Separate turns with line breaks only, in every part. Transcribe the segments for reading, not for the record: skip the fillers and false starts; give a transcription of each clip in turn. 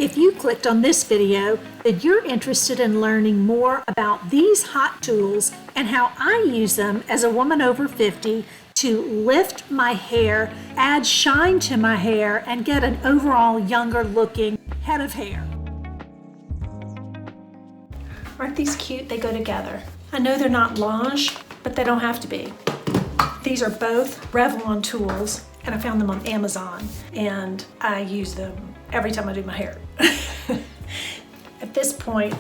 If you clicked on this video, then you're interested in learning more about these hot tools and how I use them as a woman over 50 to lift my hair, add shine to my hair, and get an overall younger looking head of hair.
Aren't these cute? They go together. I know they're not Lange, but they don't have to be. These are both Revlon tools, and I found them on Amazon, and I use them every time I do my hair. At this point,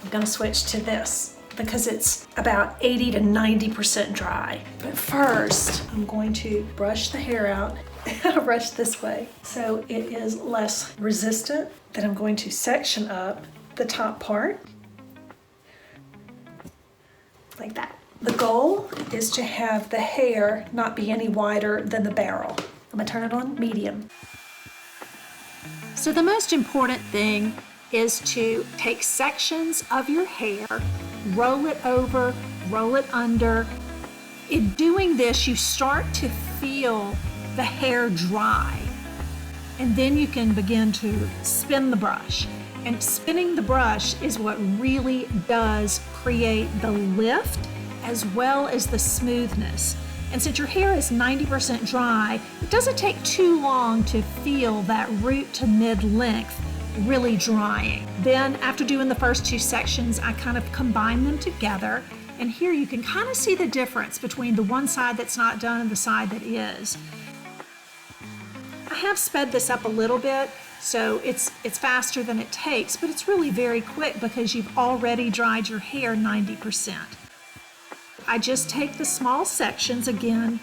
I'm gonna switch to this because it's about 80 to 90% dry. But first, I'm going to brush the hair out. I'll brush this way so it is less resistant. Then I'm going to section up the top part like that. The goal is to have the hair not be any wider than the barrel. I'm gonna turn it on medium.
So the most important thing is to take sections of your hair, roll it over, roll it under. In doing this, you start to feel the hair dry, and then you can begin to spin the brush. And spinning the brush is what really does create the lift as well as the smoothness. And since your hair is 90% dry, it doesn't take too long to feel that root to mid length really drying. Then after doing the first two sections, I kind of combine them together. And here you can kind of see the difference between the one side that's not done and the side that is. I have sped this up a little bit, so it's faster than it takes, but it's really very quick because you've already dried your hair 90%. I just take the small sections again,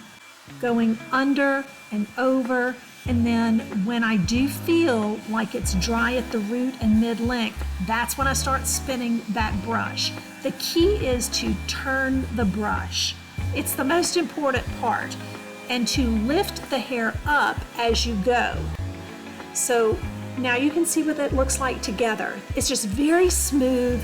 going under and over, and then when I do feel like it's dry at the root and mid-length, that's when I start spinning that brush. The key is to turn the brush. It's the most important part, and to lift the hair up as you go. So now you can see what that looks like together. It's just very smooth,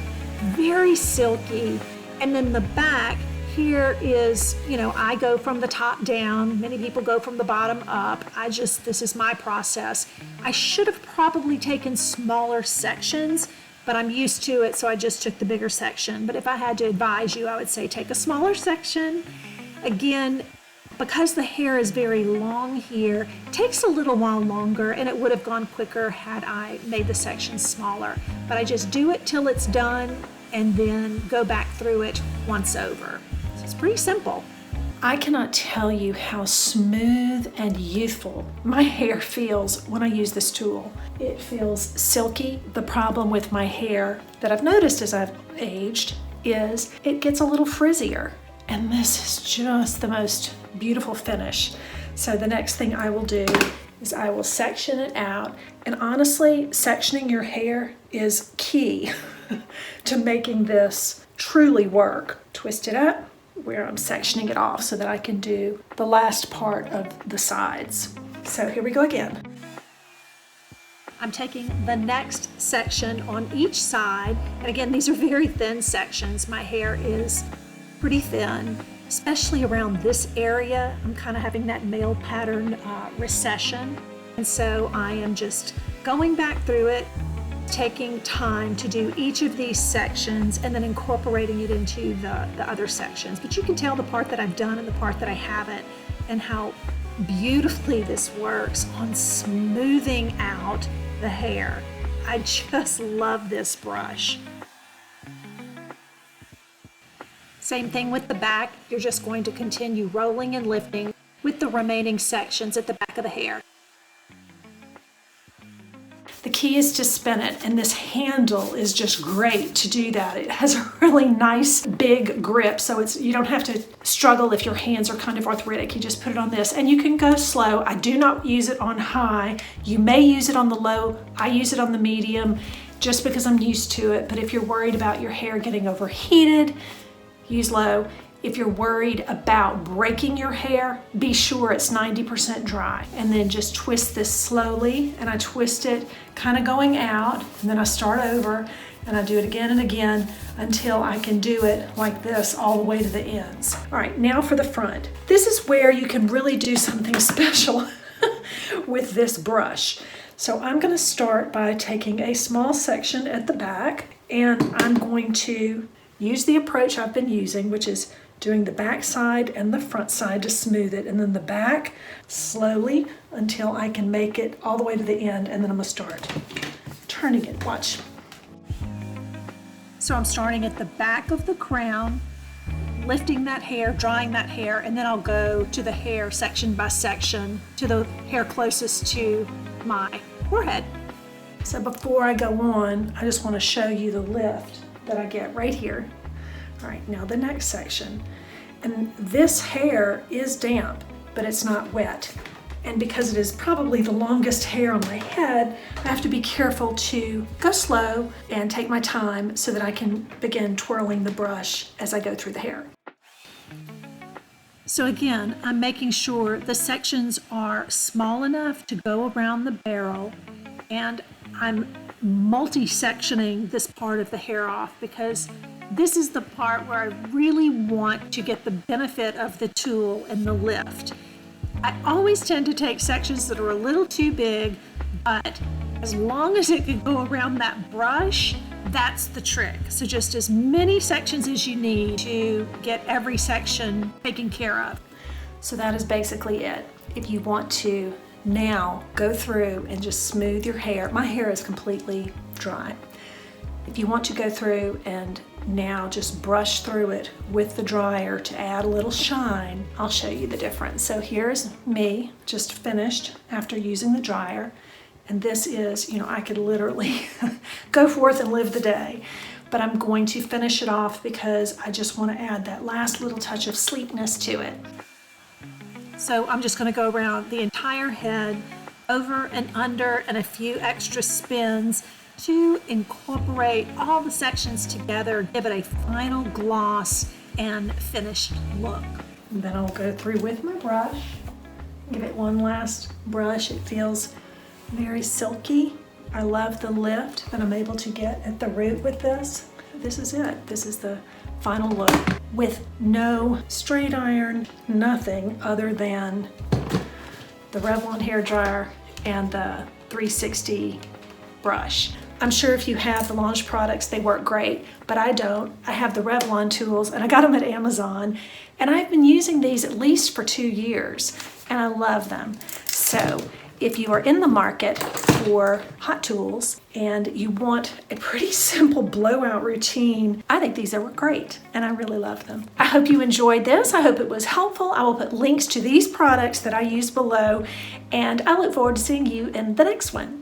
very silky, and then the back here is, I go from the top down. Many people go from the bottom up. This is my process. I should have probably taken smaller sections, but I'm used to it, so I just took the bigger section. But if I had to advise you, I would say take a smaller section. Again, because the hair is very long here, it takes a little while longer, and it would have gone quicker had I made the sections smaller. But I just do it till it's done and then go back through it once over. So it's pretty simple.
I cannot tell you how smooth and youthful my hair feels when I use this tool. It feels silky. The problem with my hair that I've noticed as I've aged is it gets a little frizzier. And this is just the most beautiful finish. So the next thing I will do is I will section it out. And honestly, sectioning your hair is key to making this truly work. Twist it up where I'm sectioning it off so that I can do the last part of the sides. So here we go again.
I'm taking the next section on each side. And again, these are very thin sections. My hair is pretty thin, especially around this area. I'm kind of having that male pattern recession. And so I am just going back through it, taking time to do each of these sections and then incorporating it into the other sections. But you can tell the part that I've done and the part that I haven't, and how beautifully this works on smoothing out the hair. I just love this brush. Same thing with the back. You're just going to continue rolling and lifting with the remaining sections at the back of the hair.
The key is to spin it, and this handle is just great to do that. It has a really nice big grip, so you don't have to struggle if your hands are kind of arthritic. You just put it on this, and you can go slow. I do not use it on high. You may use it on the low. I use it on the medium just because I'm used to it, but if you're worried about your hair getting overheated, use low. If you're worried about breaking your hair, be sure it's 90% dry. And then just twist this slowly, and I twist it kind of going out, and then I start over, and I do it again and again until I can do it like this all the way to the ends. All right, now for the front. This is where you can really do something special with this brush. So I'm going to start by taking a small section at the back, and I'm going to use the approach I've been using, which is doing the back side and the front side to smooth it, and then the back slowly until I can make it all the way to the end, and then I'm going to start turning it. Watch.
So I'm starting at the back of the crown, lifting that hair, drying that hair, and then I'll go to the hair section by section to the hair closest to my forehead.
So before I go on, I just want to show you the lift that I get right here. All right, now the next section. And this hair is damp, but it's not wet. And because it is probably the longest hair on my head, I have to be careful to go slow and take my time so that I can begin twirling the brush as I go through the hair.
So again, I'm making sure the sections are small enough to go around the barrel, and I'm multi-sectioning this part of the hair off because this is the part where I really want to get the benefit of the tool and the lift. I always tend to take sections that are a little too big, but as long as it can go around that brush, that's the trick. So just as many sections as you need to get every section taken care of.
So that is basically it. If you want to now go through and just smooth your hair, my hair is completely dry. If you want to go through and now just brush through it with the dryer to add a little shine, I'll show you the difference. So here's me just finished after using the dryer. And this is, I could literally go forth and live the day, but I'm going to finish it off because I just want to add that last little touch of sleekness to it.
So I'm just going to go around the entire head, over and under, and a few extra spins to incorporate all the sections together, give it a final gloss and finished look.
And then I'll go through with my brush, give it one last brush. It feels very silky. I love the lift that I'm able to get at the root with this. This is it. This is the final look with no straight iron, nothing other than the Revlon hair dryer and the 360 brush. I'm sure if you have the Launch products, they work great, but I don't. I have the Revlon tools and I got them at Amazon, and I've been using these at least for 2 years and I love them. So if you are in the market for hot tools and you want a pretty simple blowout routine, I think these are great and I really love them. I hope you enjoyed this. I hope it was helpful. I will put links to these products that I use below, and I look forward to seeing you in the next one.